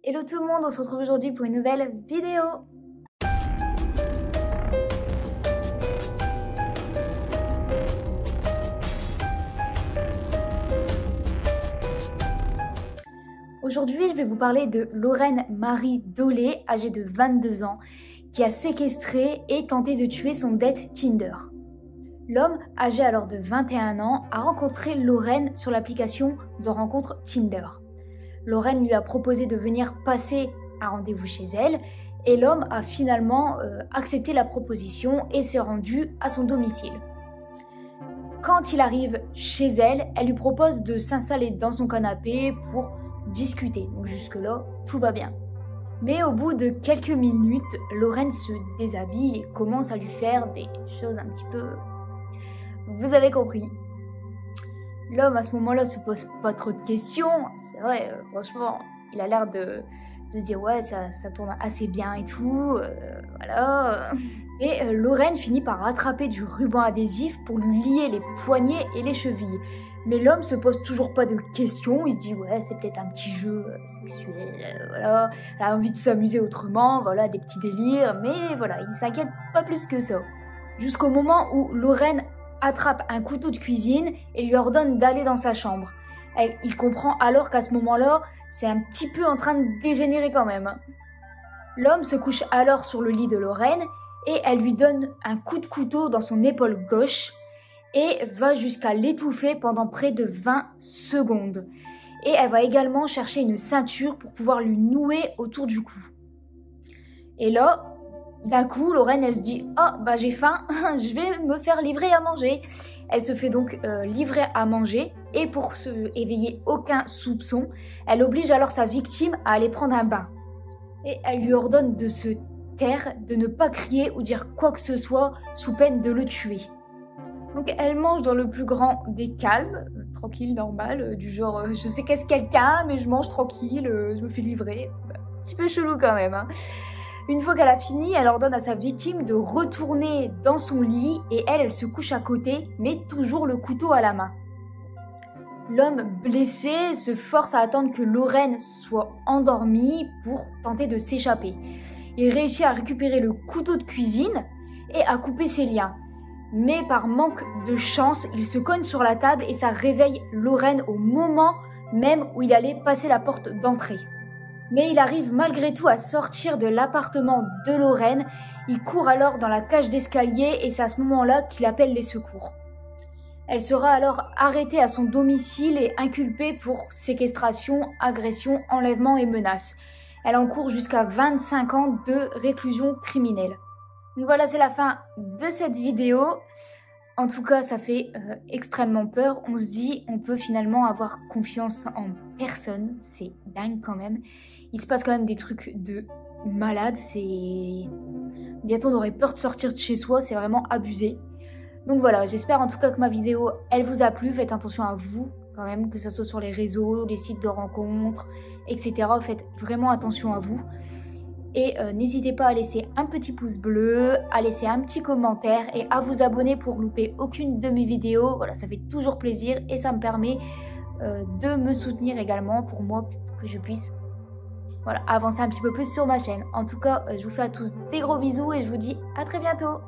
Hello tout le monde, on se retrouve aujourd'hui pour une nouvelle vidéo. Aujourd'hui, je vais vous parler de Lorraine Marie Dolé, âgée de 22 ans, qui a séquestré et tenté de tuer son date Tinder. L'homme, âgé alors de 21 ans, a rencontré Lorraine sur l'application de rencontre Tinder. Lorraine lui a proposé de venir passer un rendez-vous chez elle et l'homme a finalement accepté la proposition et s'est rendu à son domicile. Quand il arrive chez elle, elle lui propose de s'installer dans son canapé pour discuter. Donc jusque-là, tout va bien. Mais au bout de quelques minutes, Lorraine se déshabille et commence à lui faire des choses un petit peu... Vous avez compris. L'homme à ce moment-là se pose pas trop de questions. C'est vrai, franchement, il a l'air de dire ouais, ça tourne assez bien et tout. Voilà. Et Lorraine finit par rattraper du ruban adhésif pour lui lier les poignets et les chevilles. Mais l'homme se pose toujours pas de questions. Il se dit ouais, c'est peut-être un petit jeu sexuel. Voilà. Elle a envie de s'amuser autrement. Voilà, des petits délires. Mais voilà, il s'inquiète pas plus que ça. Jusqu'au moment où Lorraine attrape un couteau de cuisine et lui ordonne d'aller dans sa chambre. Il comprend alors qu'à ce moment-là, c'est un petit peu en train de dégénérer quand même. L'homme se couche alors sur le lit de Lorraine et elle lui donne un coup de couteau dans son épaule gauche et va jusqu'à l'étouffer pendant près de 20 secondes. Et elle va également chercher une ceinture pour pouvoir lui nouer autour du cou. Et là, d'un coup, Lorraine, elle se dit « Oh, bah j'ai faim, je vais me faire livrer à manger ». Elle se fait donc livrer à manger et pour se éveiller aucun soupçon, elle oblige alors sa victime à aller prendre un bain. Et elle lui ordonne de se taire, de ne pas crier ou dire quoi que ce soit sous peine de le tuer. Donc elle mange dans le plus grand des calmes, tranquille, normal, du genre je sais qu'est-ce quelqu'un mais je mange tranquille, je me fais livrer. Un petit peu chelou quand même, hein. Une fois qu'elle a fini, elle ordonne à sa victime de retourner dans son lit et elle se couche à côté, mais toujours le couteau à la main. L'homme blessé se force à attendre que Lorraine soit endormie pour tenter de s'échapper. Il réussit à récupérer le couteau de cuisine et à couper ses liens. Mais par manque de chance, il se cogne sur la table et ça réveille Lorraine au moment même où il allait passer la porte d'entrée. Mais il arrive malgré tout à sortir de l'appartement de Lorraine. Il court alors dans la cage d'escalier et c'est à ce moment-là qu'il appelle les secours. Elle sera alors arrêtée à son domicile et inculpée pour séquestration, agression, enlèvement et menace. Elle encourt jusqu'à 25 ans de réclusion criminelle. Donc voilà, c'est la fin de cette vidéo. En tout cas, ça fait extrêmement peur. On se dit, on peut finalement avoir confiance en personne. C'est dingue quand même. Il se passe quand même des trucs de malade. Bientôt, on aurait peur de sortir de chez soi. C'est vraiment abusé. Donc voilà, j'espère en tout cas que ma vidéo, elle vous a plu. Faites attention à vous quand même, que ce soit sur les réseaux, les sites de rencontres, etc. Faites vraiment attention à vous. Et n'hésitez pas à laisser un petit pouce bleu, à laisser un petit commentaire et à vous abonner pour louper aucune de mes vidéos. Voilà, ça fait toujours plaisir et ça me permet de me soutenir également pour moi, pour que je puisse avancer un petit peu plus sur ma chaîne. En tout cas, je vous fais à tous des gros bisous et je vous dis à très bientôt.